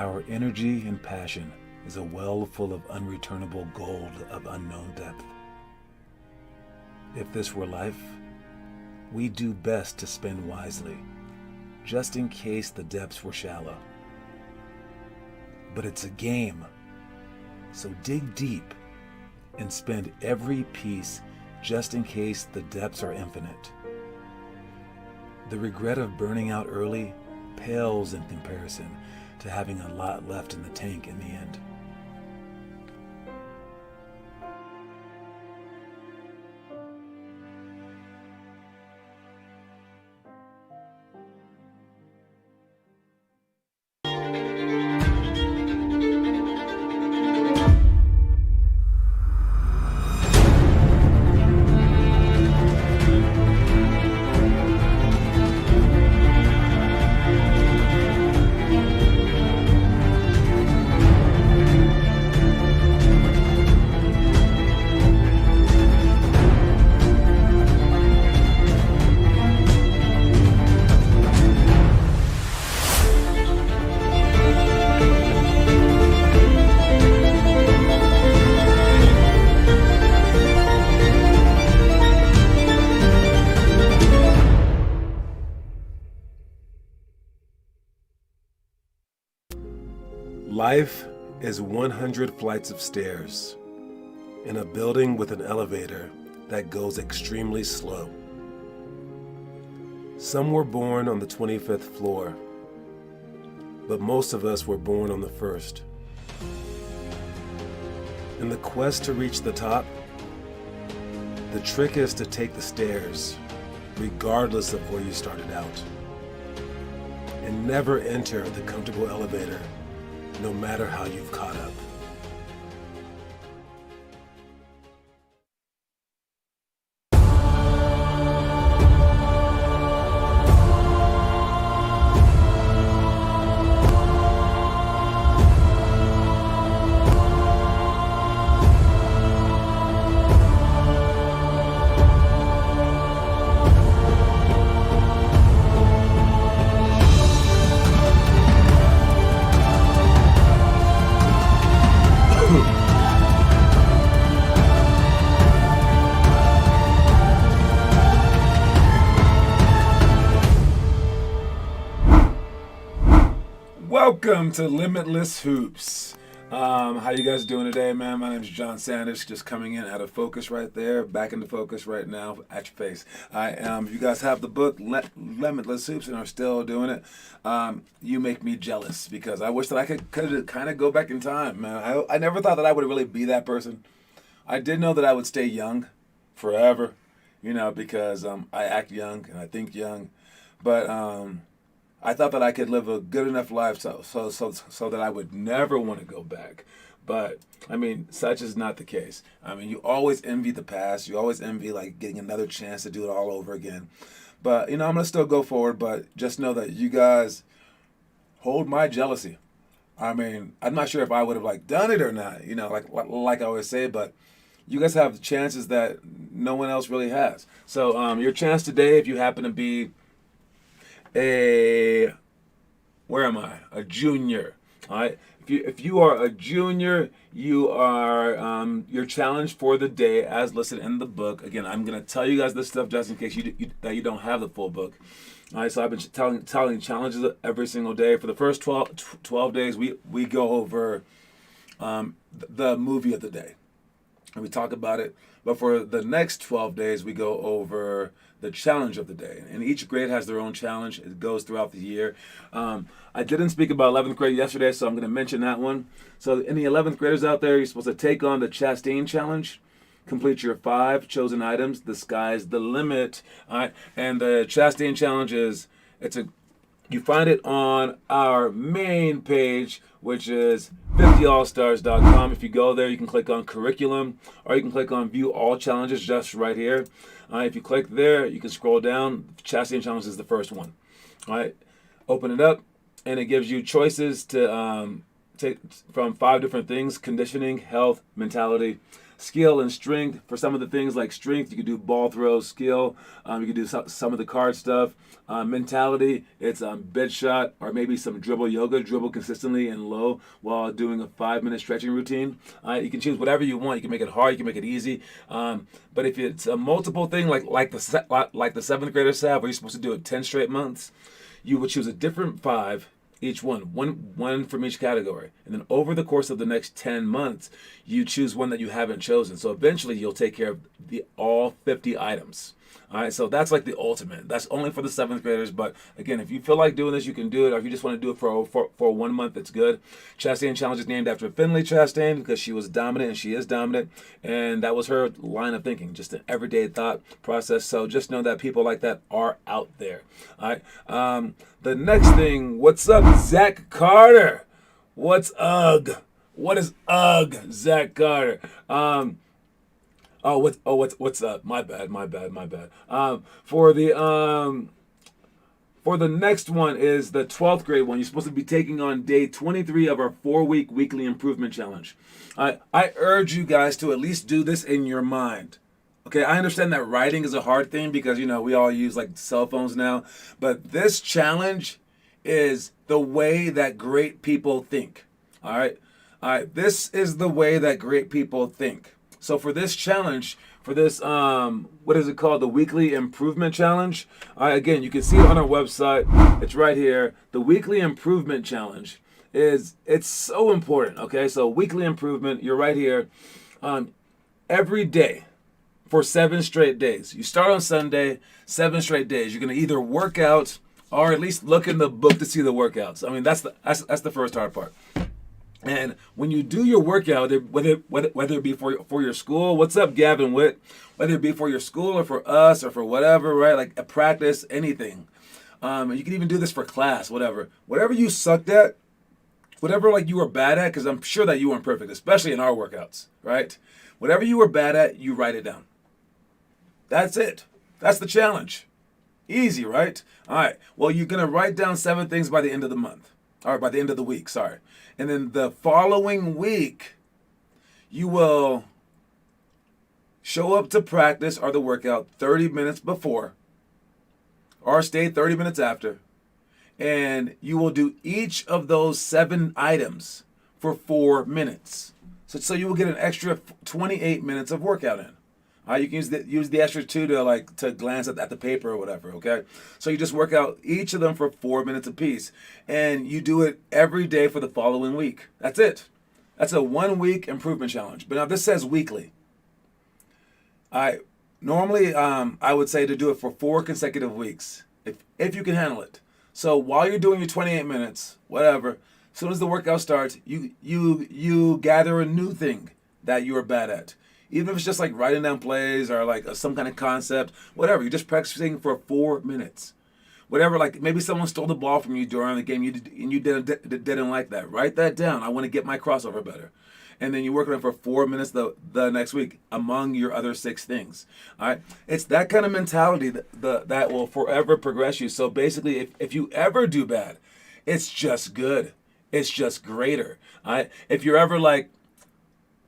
Our energy and passion is a well full of unreturnable gold of unknown depth. If this were life, we do best to spend wisely, just in case the depths were shallow. But it's a game, so dig deep and spend every piece just in case the depths are infinite. The regret of burning out early pales in comparison to having a lot left in the tank in the end. Life is 100 flights of stairs in a building with an elevator that goes extremely slow. Some were born on the 25th floor, but most of us were born on the first. In the quest to reach the top, the trick is to take the stairs, regardless of where you started out, and never enter the comfortable elevator, no matter how you've caught up. Welcome to Limitless Hoops. How you guys doing today, man? My name is John Sanders, just coming in out of focus right there, back into focus right now at your face. You guys have the book Limitless Hoops and are still doing it. You make me jealous because I wish that I could kind of go back in time, man. I never thought that I would really be that person. I did know that I would stay young forever, because I act young and I think young, but I thought that I could live a good enough life so that I would never want to go back. But, such is not the case. You always envy the past. You always envy, getting another chance to do it all over again. But, I'm going to still go forward, but just know that you guys hold my jealousy. I'm not sure if I would have, done it or not, like I always say, but you guys have chances that no one else really has. So, your chance today, if you happen to be a junior. All right. If you are a junior, you are your challenge for the day, as listed in the book. Again, I'm gonna tell you guys this stuff just in case you don't have the full book. All right. So I've been telling challenges every single day for the first 12 days. We go over the movie of the day, and we talk about it. But for the next 12 days, we go over the challenge of the day. And each grade has their own challenge. It goes throughout the year. I didn't speak about 11th grade yesterday, so I'm going to mention that one. So any 11th graders out there, you're supposed to take on the Chastain Challenge. Complete your 5 chosen items. The sky's the limit. All right. And the Chastain Challenge you find it on our main page, which is 50allstars.com. If you go there, you can click on curriculum, or you can click on view all challenges just right here. If you click there, you can scroll down. Chastain Challenge is the first one. All right, open it up, and it gives you choices to take from 5 different things: conditioning, health, mentality, skill and strength. For some of the things like strength, you can do ball throw, skill. You can do some of the card stuff. Mentality, it's bed shot or maybe some dribble yoga, dribble consistently and low while doing a 5-minute stretching routine. You can choose whatever you want. You can make it hard, you can make it easy. But if it's a multiple thing like the 7th graders have, where you're supposed to do it 10 straight months, you would choose a different 5 each one from each category. And then over the course of the next 10 months, you choose one that you haven't chosen. So eventually you'll take care of all 50 items. All right, so that's like the ultimate. That's only for the 7th graders. But again, if you feel like doing this, you can do it. Or if you just want to do it for 1 month, it's good. Chastain Challenge is named after Finley Chastain because she was dominant and she is dominant. And that was her line of thinking, just an everyday thought process. So just know that people like that are out there. All right. The next thing, what's up, Zach Carter? What's UGG? What is UGG, Zach Carter? What's up? My bad. For the next one is the 12th grade one. You're supposed to be taking on day 23 of our 4-week weekly improvement challenge. I urge you guys to at least do this in your mind. Okay, I understand that writing is a hard thing because, we all use like cell phones now. But this challenge is the way that great people think. All right. This is the way that great people think. So for this challenge, for this, what is it called? The Weekly Improvement Challenge. Again, you can see it on our website. It's right here. The Weekly Improvement Challenge it's so important. Okay, so weekly improvement, you're right here. Every day for 7 straight days. You start on Sunday, 7 straight days. You're going to either work out or at least look in the book to see the workouts. I mean, that's the first hard part. And when you do your workout, whether it be for your school, what's up, Gavin Witt? Whether it be for your school or for us or for whatever, right? Like a practice, anything. You can even do this for class, whatever. Whatever you sucked at, whatever like you were bad at, because I'm sure that you weren't perfect, especially in our workouts, right? Whatever you were bad at, you write it down. That's it. That's the challenge. Easy, right? All right. Well, you're going to write down 7 things by the end of the month. Or by the end of the week, sorry. And then the following week, you will show up to practice or the workout 30 minutes before or stay 30 minutes after. And you will do each of those 7 items for 4 minutes. So you will get an extra 28 minutes of workout in. You can use the extra 2 to glance at the paper or whatever, okay? So you just work out each of them for 4 minutes apiece. And you do it every day for the following week. That's it. That's a 1-week improvement challenge. But now this says weekly. Normally, I would say to do it for 4 consecutive weeks, if you can handle it. So while you're doing your 28 minutes, whatever, as soon as the workout starts, you gather a new thing that you're bad at. Even if it's just like writing down plays or like some kind of concept, whatever. You're just practicing for 4 minutes. Whatever, like maybe someone stole the ball from you during the game and you didn't like that. Write that down. I want to get my crossover better. And then you work on it for 4 minutes the next week among your other 6 things. All right? It's that kind of mentality that will forever progress you. So basically, if you ever do bad, it's just good. It's just greater. All right? If you're ever like,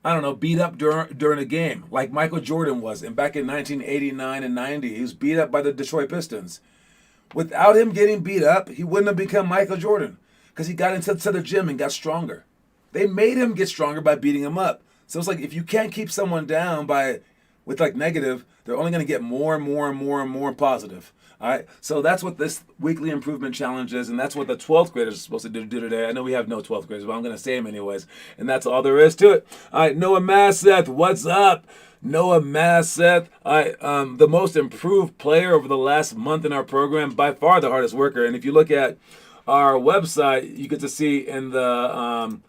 I don't know, beat up during a game, like Michael Jordan was. And back in 1989 and 90, he was beat up by the Detroit Pistons. Without him getting beat up, he wouldn't have become Michael Jordan because he got into the gym and got stronger. They made him get stronger by beating him up. So it's like if you can't keep someone down with like negative, they're only going to get more and more and more and more positive. All right, so that's what this weekly improvement challenge is, and that's what the 12th graders are supposed to do today. I know we have no 12th graders, but I'm going to say them anyways, and that's all there is to it. All right, Noah Masseth, what's up? Noah Masseth, the most improved player over the last month in our program, by far the hardest worker. And if you look at our website, you get to see on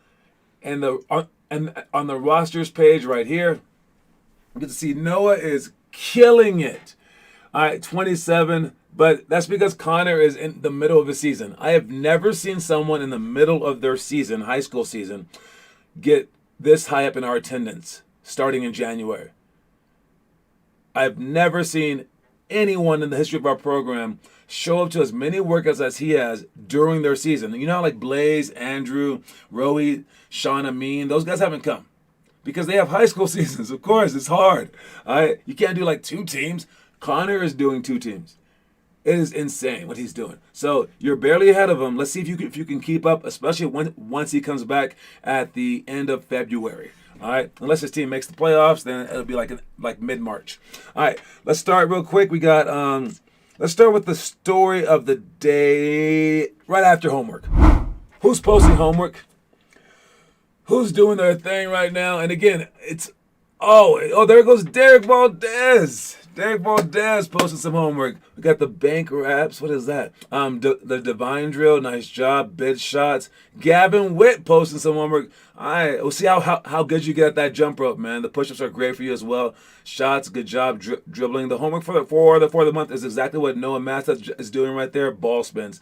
the rosters page right here, you get to see Noah is killing it. All right, 27. But that's because Connor is in the middle of a season. I have never seen someone in the middle of their season, high school season, get this high up in our attendance starting in January. I've never seen anyone in the history of our program show up to as many workouts as he has during their season. You know how like Blaze, Andrew, Roey, Sean Amin, those guys haven't come. because they have high school seasons. Of course, it's hard. All right, you can't do like 2 teams. Connor is doing 2 teams. It is insane what he's doing. So you're barely ahead of him. Let's see if you can keep up, especially once he comes back at the end of February. All right, unless his team makes the playoffs, then it'll be like mid-March. All right, let's start real quick. We got let's start with the story of the day right after homework. Who's posting homework? Who's doing their thing right now? And again, it's there goes Derek Valdez. Derek Valdez posted some homework. We got the bank raps. What is that? The divine drill. Nice job. Bid shots. Gavin Witt posting some homework. All right. We'll see how good you get at that jump rope, man. The push-ups are great for you as well. Shots. Good job dribbling. The homework for the month is exactly what Noah Massa is doing right there. Ball spins,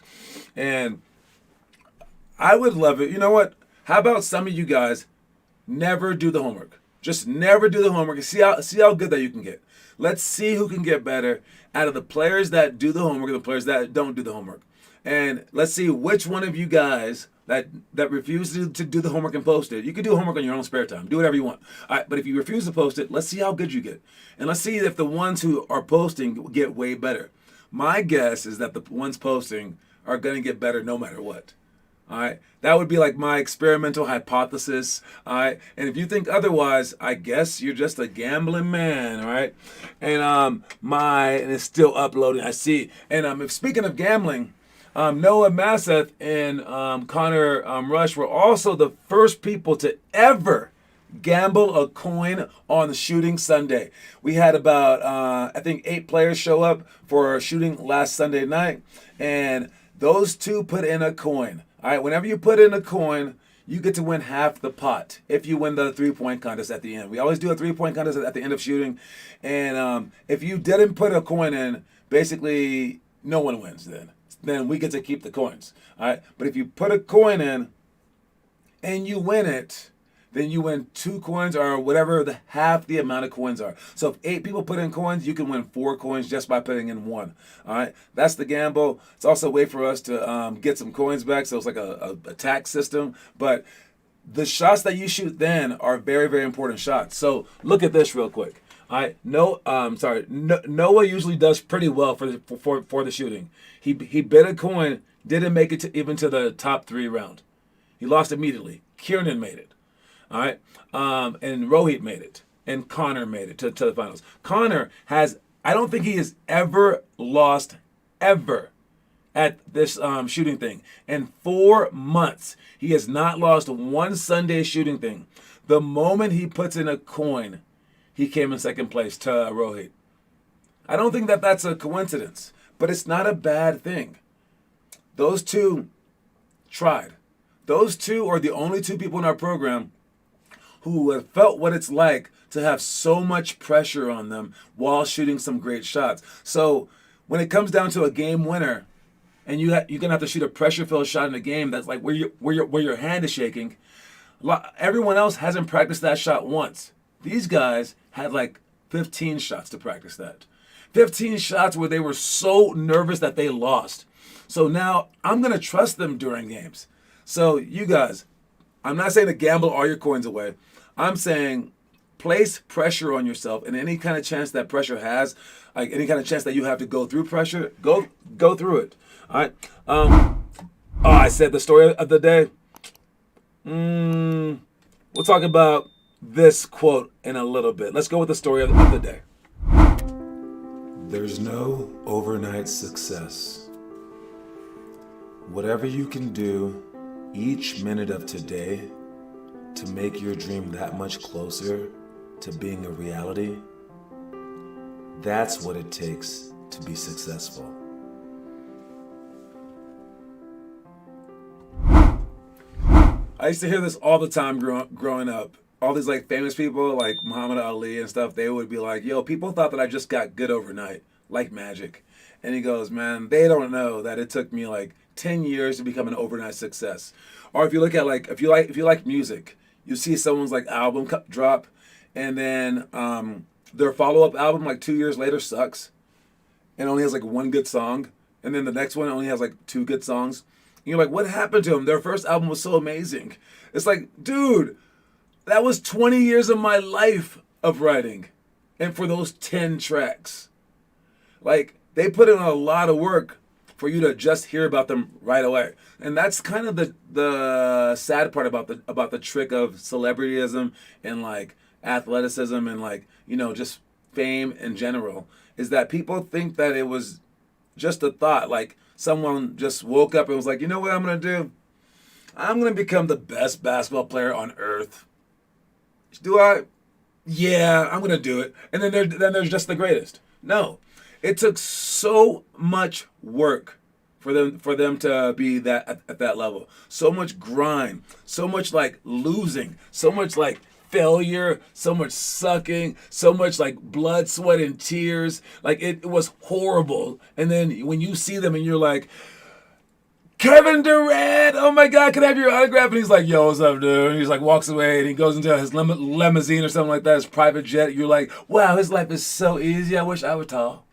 and I would love it. You know what? How about some of you guys never do the homework? Just never do the homework and see how good that you can get. Let's see who can get better out of the players that do the homework and the players that don't do the homework. And let's see which one of you guys that refuse to do the homework and post it. You can do homework on your own spare time. Do whatever you want. All right, but if you refuse to post it, let's see how good you get. And let's see if the ones who are posting get way better. My guess is that the ones posting are going to get better no matter what. All right, that would be like my experimental hypothesis. All right, and if you think otherwise, I guess you're just a gambling man. All right, and and it's still uploading. I see. And if speaking of gambling, Noah Masseth and Connor Rush were also the first people to ever gamble a coin on the shooting Sunday. We had about I think 8 players show up for shooting last Sunday night, and those 2 put in a coin. All right, whenever you put in a coin, you get to win half the pot if you win the 3-point contest at the end. We always do a 3-point contest at the end of shooting. And if you didn't put a coin in, basically no one wins then. Then we get to keep the coins. All right, but if you put a coin in and you win it, then you win 2 coins or whatever half the amount of coins are. So if 8 people put in coins, you can win 4 coins just by putting in 1. All right, that's the gamble. It's also a way for us to get some coins back. So it's like a tax system. But the shots that you shoot then are very, very important shots. So look at this real quick. All right, Noah usually does pretty well for the shooting. He bid a coin, didn't make it even to the top 3 round. He lost immediately. Kiernan made it. All right, and Rohit made it, and Connor made it to the finals. Connor I don't think he has ever lost, ever, at this shooting thing. In 4 months, he has not lost one Sunday shooting thing. The moment he puts in a coin, he came in second place to Rohit. I don't think that's a coincidence, but it's not a bad thing. Those 2 tried. Those 2 are the only 2 people in our program who have felt what it's like to have so much pressure on them while shooting some great shots. So when it comes down to a game winner, and you're gonna have to shoot a pressure-filled shot in a game that's like where your hand is shaking, everyone else hasn't practiced that shot once. These guys had like 15 shots to practice that. 15 shots where they were so nervous that they lost. So now I'm gonna trust them during games. So you guys, I'm not saying to gamble all your coins away. I'm saying place pressure on yourself, and any kind of chance that pressure has, like any kind of chance that you have to go through pressure, go through it. All right. I said the story of the day. We'll talk about this quote in a little bit. Let's go with the story of the day. There's no overnight success. Whatever you can do each minute of today to make your dream that much closer to being a reality, that's what it takes to be successful. I used to hear this all the time growing up. All these like famous people like Muhammad Ali and stuff, they would be like, yo, people thought that I just got good overnight, like magic. And he goes, man, they don't know that it took me like 10 years to become an overnight success. Or if you look at like, if you like music, you see someone's like album drop, and then their follow-up album like 2 years later sucks and only has like 1 good song, and then the next one only has like 2 good songs. And you're like, what happened to them? Their first album was so amazing. It's like, dude, That was 20 years of my life of writing. And for those 10 tracks. Like, they put in a lot of work for you to just hear about them right away. And that's kind of the sad part about the trick of celebrityism and like athleticism and like, just fame in general, is that people think that it was just a thought. Like someone just woke up and was like, you know what I'm gonna do? I'm gonna become the best basketball player on earth. Do I? Yeah, I'm gonna do it. And then there's just the greatest. No, it took so much work for them to be that at that level. So much grind, so much like losing, so much like failure, so much sucking, so much like blood, sweat, and tears. Like it was horrible. And then when you see them and you're like, Kevin Durant, oh my God, can I have your autograph? And he's like, yo, what's up, dude? And he's like, walks away and he goes into his limousine or something like that, his private jet. You're like, wow, his life is so easy. I wish I were tall.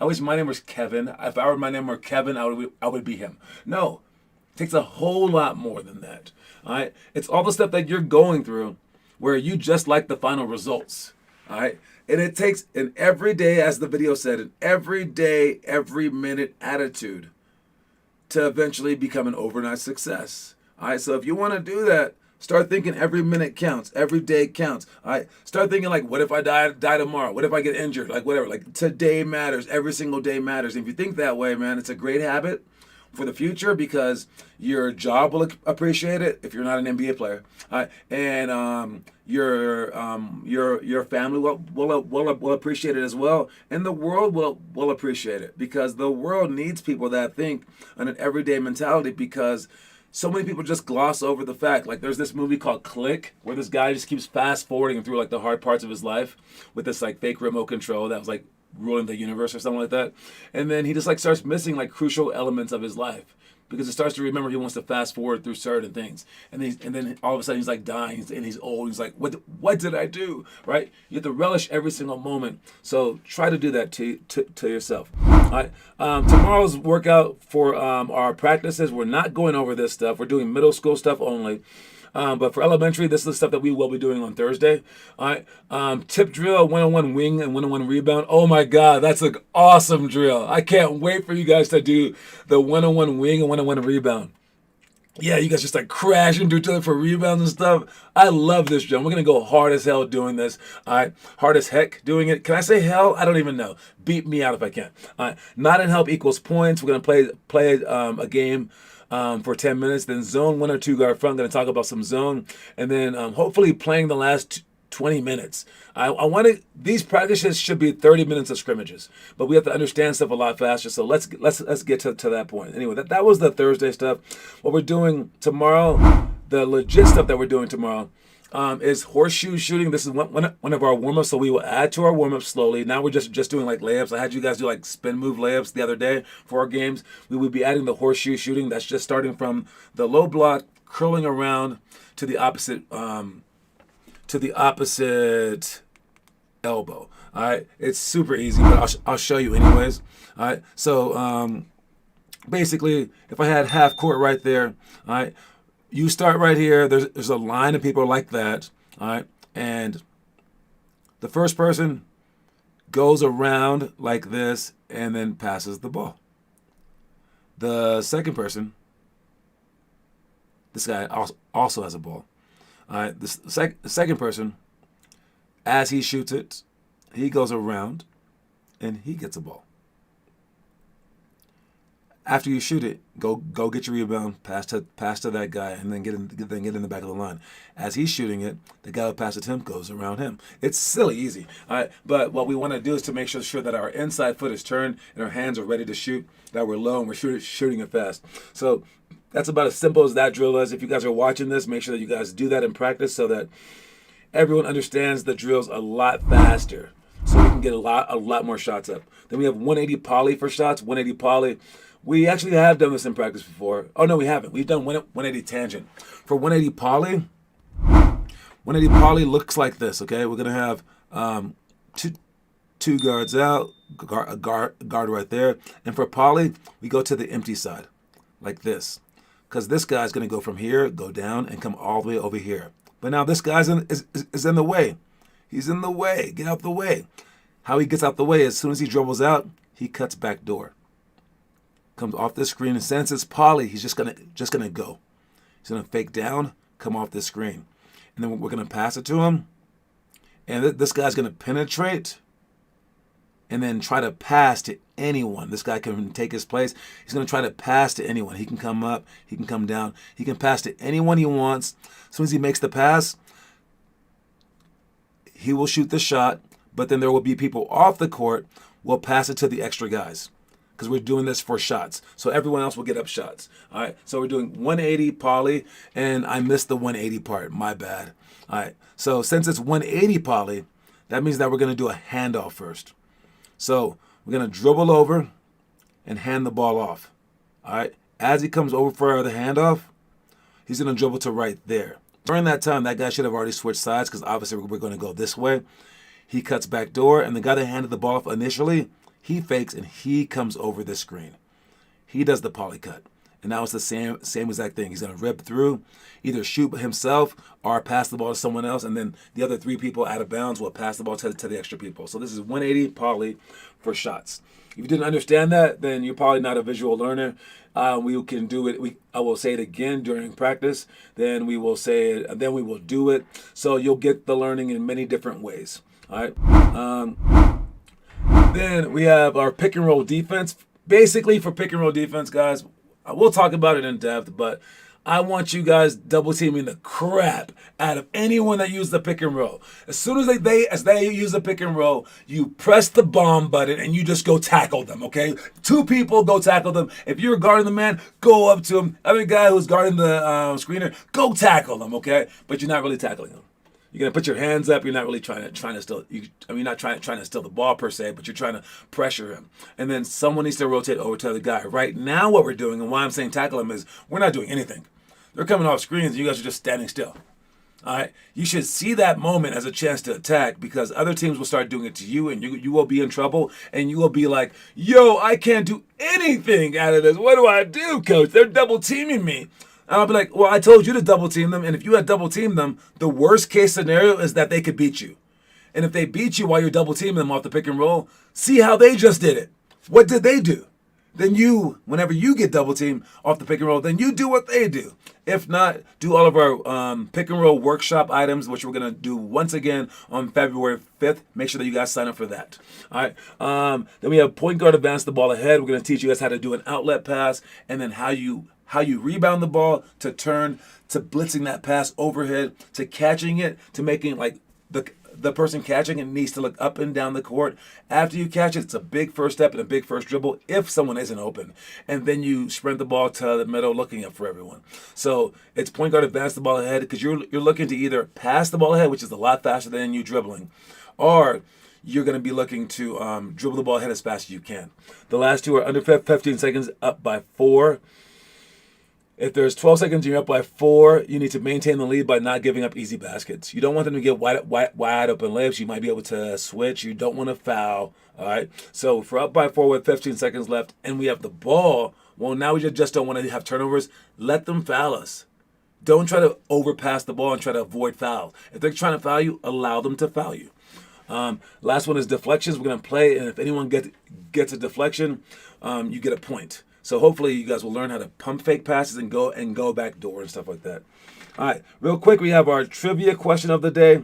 I wish my name was Kevin. If my name were Kevin, I would be him. No, it takes a whole lot more than that. All right, it's all the stuff that you're going through, where you just like the final results. All right, and it takes an everyday, as the video said, an everyday, every minute attitude to eventually become an overnight success. All right, so if you want to do that, start thinking every minute counts, every day counts. All right, start thinking like, what if I die tomorrow? What if I get injured? Like whatever. Like today matters. Every single day matters. And if you think that way, man, it's a great habit for the future because your job will appreciate it if you're not an NBA player. All right, and your family will appreciate it as well, and the world will appreciate it because the world needs people that think on an everyday mentality because so many people just gloss over the fact. Like there's this movie called Click where this guy just keeps fast forwarding through like the hard parts of his life with this like fake remote control that was like ruling the universe or something like that. And then he just like starts missing like crucial elements of his life because he starts to remember he wants to fast forward through certain things. And then all of a sudden he's like dying and he's old. He's like, what did I do? Right? You have to relish every single moment. So try to do that to yourself. All right. Tomorrow's workout for our practices, we're not going over this stuff. We're doing middle school stuff only. But for elementary, this is the stuff that we will be doing on Thursday. All right. Tip drill, one-on-one wing and one-on-one rebound. Oh my God, that's an awesome drill. I can't wait for you guys to do the one-on-one wing and one-on-one rebound. Yeah, you guys just like crash into each other for rebounds and stuff. I love this drill. We're going to go hard as hell doing this. All right. Hard as heck doing it. Can I say hell? I don't even know. Beat me out if I can. All right. Not in help equals points. We're going to play a game for 10 minutes. Then zone 1 or 2 guard front. I'm going to talk about some zone. And then hopefully playing the last 20 minutes. I want these practices should be 30 minutes of scrimmages, but we have to understand stuff a lot faster. So let's get to that point. Anyway, that was the Thursday stuff. What we're doing tomorrow, the legit stuff that we're doing tomorrow, is horseshoe shooting. This is one of our warm-ups, so we will add to our warm-ups slowly. Now we're just doing like layups. I had you guys do like spin move layups the other day for our games. We will be adding the horseshoe shooting. That's just starting from the low block, curling around to the opposite elbow. All right, it's super easy, but I'll show you anyways. All right, so basically, if I had half court right there, all right, you start right here. There's a line of people like that, all right, and the first person goes around like this and then passes the ball. The second person, this guy also has a ball. All right, the second person, as he shoots it, he goes around and he gets a ball. After you shoot it, go get your rebound, pass to that guy, and then get in the back of the line. As he's shooting it, the guy who passed it to him goes around him. It's silly easy. All right, but what we want to do is to make sure that our inside foot is turned and our hands are ready to shoot, that we're low and we're shooting it fast. So that's about as simple as that drill is. If you guys are watching this, make sure that you guys do that in practice so that everyone understands the drills a lot faster, so we can get a lot more shots up. Then we have 180 poly for shots. 180 poly. We actually have done this in practice before. Oh no, we haven't. We've done 180 tangent. For 180 poly, 180 poly looks like this. Okay, we're gonna have two guards out, a guard right there, and for poly, we go to the empty side, like this. Because this guy's going to go from here, go down, and come all the way over here. But now this guy's is in the way. He's in the way. Get out the way. How he gets out the way, as soon as he dribbles out, he cuts back door. Comes off the screen, and since it's Polly, he's just gonna go. He's gonna fake down, come off the screen. And then we're gonna pass it to him. And this guy's gonna penetrate and then try to pass to anyone. This guy can take his place. He's going to try to pass to anyone. He can come up. He can come down. He can pass to anyone he wants. As soon as he makes the pass, he will shoot the shot, but then there will be people off the court. We'll pass it to the extra guys because we're doing this for shots. So everyone else will get up shots. All right, so we're doing 180 poly, and I missed the 180 part. My bad. All right, so since it's 180 poly, that means that we're going to do a handoff first. So we're going to dribble over and hand the ball off. All right. As he comes over for the handoff, he's going to dribble to right there. During that time, that guy should have already switched sides because obviously we're going to go this way. He cuts back door, and the guy that handed the ball off initially, he fakes and he comes over the screen. He does the poly cut. And now it's the same exact thing. He's going to rip through, either shoot himself or pass the ball to someone else, and then the other three people out of bounds will pass the ball to the extra people. So this is 180 poly for shots. If you didn't understand that, then you're probably not a visual learner. We can do it. I will say it again during practice. Then we will say it. And then we will do it. So you'll get the learning in many different ways. All right. Then we have our pick and roll defense. Basically, for pick and roll defense, guys, we'll talk about it in depth, but I want you guys double teaming the crap out of anyone that uses the pick and roll. As soon as they use the pick and roll, you press the bomb button and you just go tackle them, okay? Two people, go tackle them. If you're guarding the man, go up to him. Other guy who's guarding the screener, go tackle them, okay? But you're not really tackling them. You're gonna put your hands up. You're not really trying to steal. You're not trying to steal the ball per se, but you're trying to pressure him. And then someone needs to rotate over to the guy. Right now, what we're doing and why I'm saying tackle him is we're not doing anything. They're coming off screens. And you guys are just standing still. All right. You should see that moment as a chance to attack because other teams will start doing it to you, and you will be in trouble. And you will be like, "Yo, I can't do anything out of this. What do I do, coach? They're double teaming me." And I'll be like, well, I told you to double team them. And if you had double teamed them, the worst case scenario is that they could beat you. And if they beat you while you're double teaming them off the pick and roll, see how they just did it. What did they do? Then you, whenever you get double teamed off the pick and roll, then you do what they do. If not, do all of our pick and roll workshop items, which we're going to do once again on February 5th. Make sure that you guys sign up for that. All right. Then we have point guard advance the ball ahead. We're going to teach you guys how to do an outlet pass and then how you rebound the ball, to turn, to blitzing that pass overhead, to catching it, to making like the person catching it needs to look up and down the court. After you catch it, it's a big first step and a big first dribble if someone isn't open. And then you sprint the ball to the middle looking up for everyone. So it's point guard advance the ball ahead because you're looking to either pass the ball ahead, which is a lot faster than you dribbling, or you're going to be looking to dribble the ball ahead as fast as you can. The last two are under 15 seconds, up by 4. If there's 12 seconds and you're up by 4, you need to maintain the lead by not giving up easy baskets. You don't want them to get wide open layups. You might be able to switch. You don't want to foul. All right. So if we're up by 4 with 15 seconds left and we have the ball, well, now we just don't want to have turnovers. Let them foul us. Don't try to overpass the ball and try to avoid fouls. If they're trying to foul you, allow them to foul you. Last one is deflections. We're going to play, and if anyone gets a deflection, you get a point. So hopefully you guys will learn how to pump fake passes and go back door and stuff like that. All right, real quick, we have our trivia question of the day.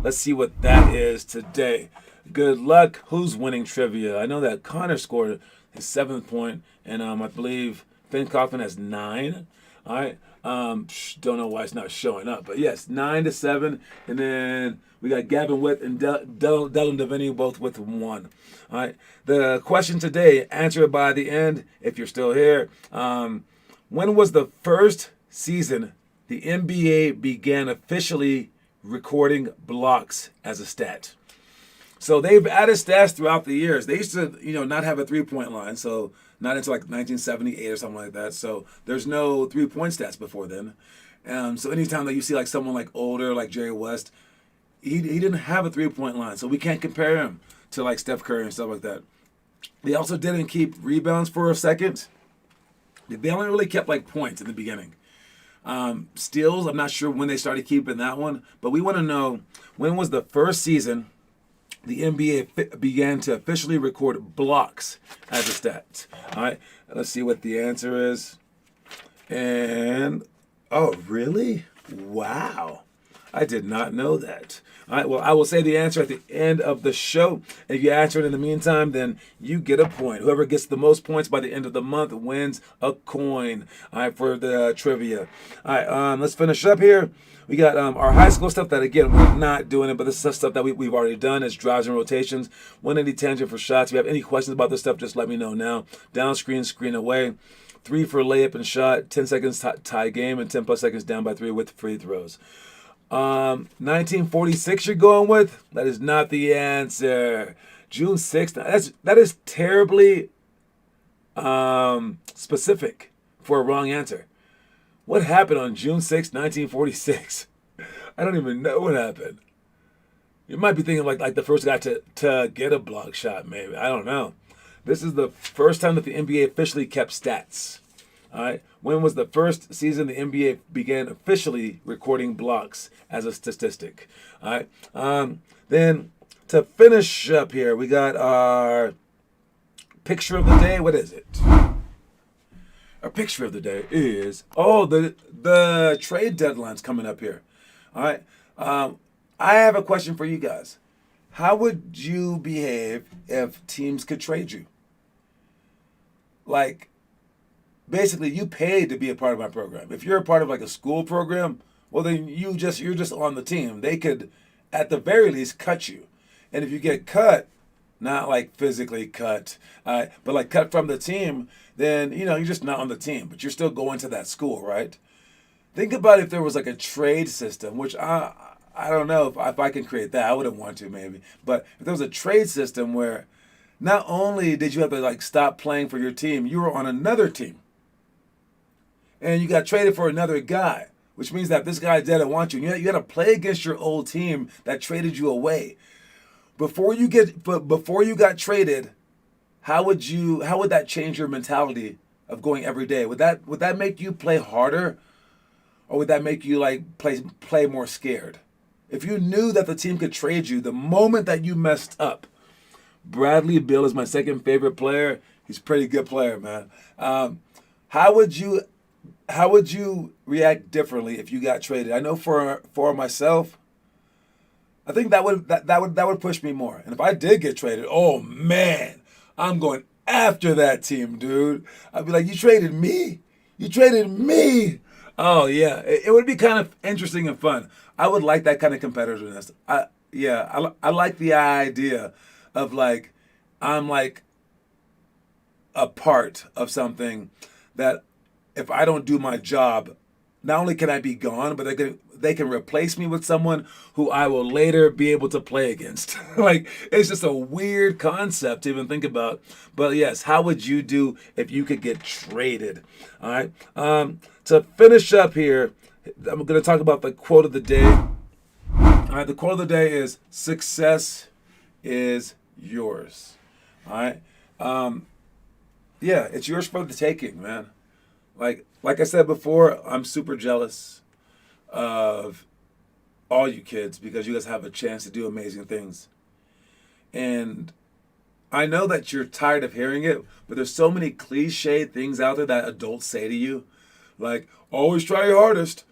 Let's see what that is today. Good luck. Who's winning trivia? I know that Connor scored his 7th point, and I believe Finn Kaufman has 9. All right. Don't know why it's not showing up, but yes, 9-7, and then we got Gavin Witt and Dylan Devaney both with 1. All right. The question today, answer it by the end if you're still here. When was the first season the NBA began officially recording blocks as a stat? So they've added stats throughout the years. They used to, not have a 3-point line, so not until like 1978 or something like that. So there's no 3-point stats before then. So anytime that you see like someone like older, like Jerry West, he didn't have a 3-point line, so we can't compare him to like Steph Curry and stuff like that. They also didn't keep rebounds for a second. They only really kept like points in the beginning. Steals, I'm not sure when they started keeping that one, but we want to know when was the first season the NBA began to officially record blocks as a stat. All right, let's see what the answer is. And, oh, really? Wow. I did not know that. All right, well, I will say the answer at the end of the show. If you answer it in the meantime, then you get a point. Whoever gets the most points by the end of the month wins a coin. All right, for the trivia. All right, let's finish up here. We got our high school stuff that, again, we're not doing it, but this is stuff that we've already done. It's drives and rotations. 180 tangent for shots. If you have any questions about this stuff, just let me know now. Down screen, screen away. 3 for layup and shot. 10 seconds tie game, and 10 plus seconds down by 3 with free throws. 1946 you're going with? That is not the answer. June 6th. That is terribly specific for a wrong answer. What happened on June 6th, 1946? I don't even know what happened. You might be thinking like the first guy to get a block shot, maybe. I don't know. This is the first time that the NBA officially kept stats. All right. When was the first season the NBA began officially recording blocks as a statistic? All right. Then to finish up here, we got our picture of the day. What is it? Our picture of the day is the trade deadline's coming up here. All right. I have a question for you guys. How would you behave if teams could trade you? Like, basically, you paid to be a part of my program. If you're a part of like a school program, well, then you're just on the team. They could, at the very least, cut you. And if you get cut, not like physically cut, but like cut from the team, then you're just not on the team, but you're still going to that school, right? Think about if there was like a trade system, which I don't know if I can create that. I wouldn't want to maybe, but if there was a trade system where not only did you have to like stop playing for your team, you were on another team. And you got traded for another guy, which means that this guy didn't want you. You had to play against your old team that traded you away. Before you got traded, how would that change your mentality of going every day? Would that make you play harder, or would that make you like play more scared? If you knew that the team could trade you the moment that you messed up. Bradley Beal is my second favorite player. He's a pretty good player, man. How would you react differently if you got traded? I know for myself, I think that would push me more. And if I did get traded, oh man, I'm going after that team, dude. I'd be like, you traded me? You traded me? Oh yeah, it would be kind of interesting and fun. I would like that kind of competitiveness. I like the idea of like I'm like a part of something that if I don't do my job, not only can I be gone, but they can replace me with someone who I will later be able to play against. Like, it's just a weird concept to even think about. But yes, how would you do if you could get traded? All right. To finish up here, I'm going to talk about the quote of the day. All right. The quote of the day is, success is yours. All right. Yeah, it's yours for the taking, man. Like I said before, I'm super jealous of all you kids because you guys have a chance to do amazing things. And I know that you're tired of hearing it, but there's so many cliche things out there that adults say to you. Like, always try your hardest.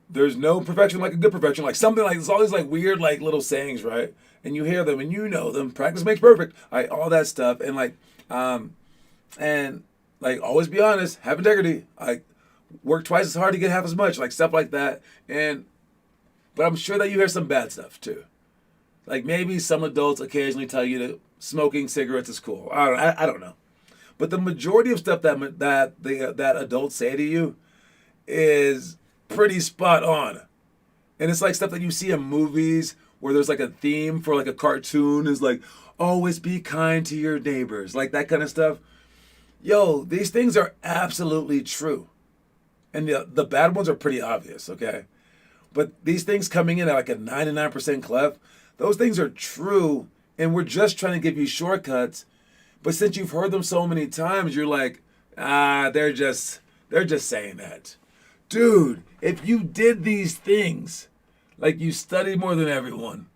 There's no perfection like a good perfection. Like something like, there's all these like weird like little sayings, right? And you hear them and you know them. Practice makes perfect. All that stuff. And like always be honest, have integrity. Like work twice as hard to get half as much. Like stuff like that. But I'm sure that you hear some bad stuff too. Like maybe some adults occasionally tell you that smoking cigarettes is cool. I don't know. But the majority of stuff that adults say to you is pretty spot on. And it's like stuff that you see in movies where there's like a theme for like a cartoon is like, always be kind to your neighbors. Like that kind of stuff. Yo, these things are absolutely true. And the bad ones are pretty obvious, okay? But these things coming in at like a 99% clef, those things are true. And we're just trying to give you shortcuts. But since you've heard them so many times, you're like, they're just They're just saying that. Dude, if you did these things, like you studied more than everyone,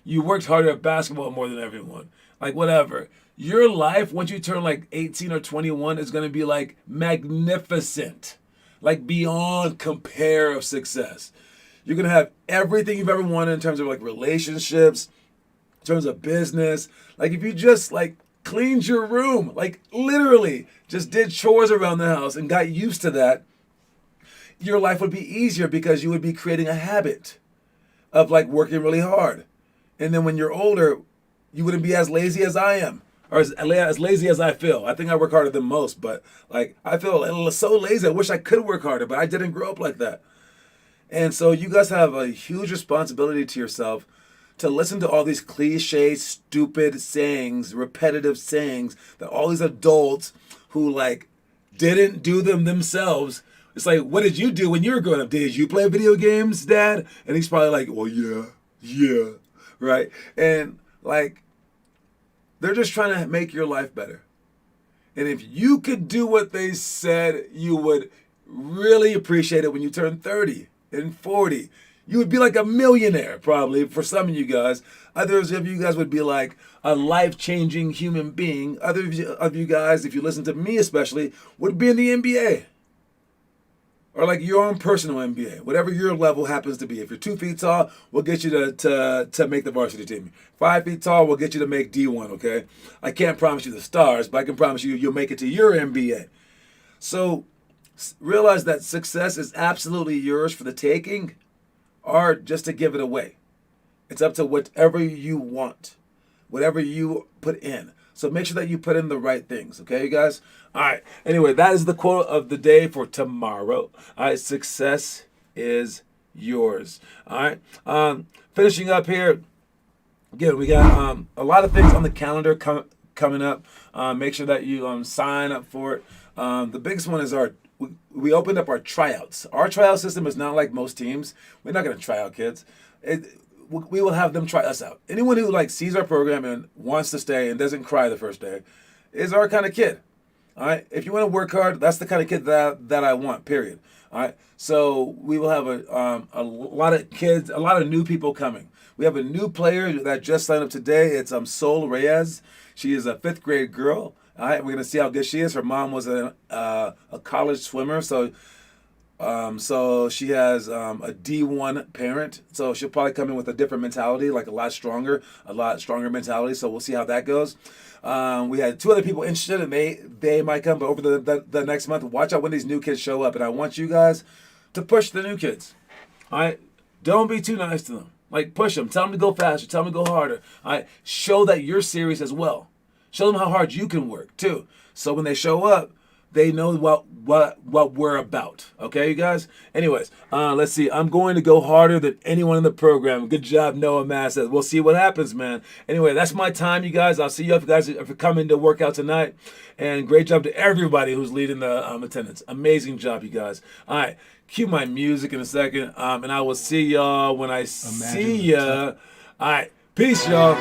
you worked harder at basketball more than everyone, like whatever, your life, once you turn like 18 or 21, is going to be like magnificent, like beyond compare of success. You're going to have everything you've ever wanted in terms of like relationships, in terms of business. Like if you just like cleaned your room, like literally just did chores around the house and got used to that, your life would be easier because you would be creating a habit of like working really hard. And then when you're older, you wouldn't be as lazy as I am, or as lazy as I feel. I think I work harder than most, but like I feel so lazy. I wish I could work harder, but I didn't grow up like that. And so you guys have a huge responsibility to yourself to listen to all these cliche, stupid sayings, repetitive sayings that all these adults who like didn't do them themselves. It's like, what did you do when you were growing up? Did you play video games, Dad? And he's probably like, well, yeah, right? And like, they're just trying to make your life better. And if you could do what they said, you would really appreciate it when you turn 30 and 40. You would be like a millionaire, probably, for some of you guys. Others of you guys would be like a life-changing human being. Others of you guys, if you listen to me especially, would be in the NBA. Or like your own personal NBA, whatever your level happens to be. If you're 2 feet tall, we'll get you to make the varsity team. 5 feet tall, we'll get you to make D1, okay? I can't promise you the stars, but I can promise you you'll make it to your NBA. So realize that success is absolutely yours for the taking, or just to give it away. It's up to whatever you want, whatever you put in. So make sure that you put in the right things, okay, you guys? All right. Anyway, that is the quote of the day for tomorrow. All right. Success is yours. All right. Finishing up here. Again, we got a lot of things on the calendar coming up. Make sure that you sign up for it. The biggest one is we opened up our tryouts. Our tryout system is not like most teams. We're not going to try out kids. We will have them try us out. Anyone who like sees our program and wants to stay and doesn't cry the first day is our kind of kid. All right. If you want to work hard, that's the kind of kid that I want. Period. All right. So we will have a lot of kids, a lot of new people coming. We have a new player that just signed up today. It's Sol Reyes. She is a 5th grade girl. All right. We're gonna see how good she is. Her mom was a college swimmer, so she has a D1 parent, so she'll probably come in with a different mentality, like a lot stronger mentality. So we'll see how that goes. We had 2 other people interested, and they might come, but over the next month, watch out when these new kids show up. And I want you guys to push the new kids. All right, don't be too nice to them. Like push them, tell them to go faster, tell them to go harder. All right, show that you're serious as well. Show them how hard you can work too. So when they show up, they know what we're about. Okay, you guys? Anyways, let's see. I'm going to go harder than anyone in the program. Good job, Noah Massett. We'll see what happens, man. Anyway, that's my time, you guys. I'll see you if you guys if you're coming to work out tonight. And great job to everybody who's leading the attendance. Amazing job, you guys. All right, cue my music in a second. And I will see y'all when I see ya. All right, peace, y'all.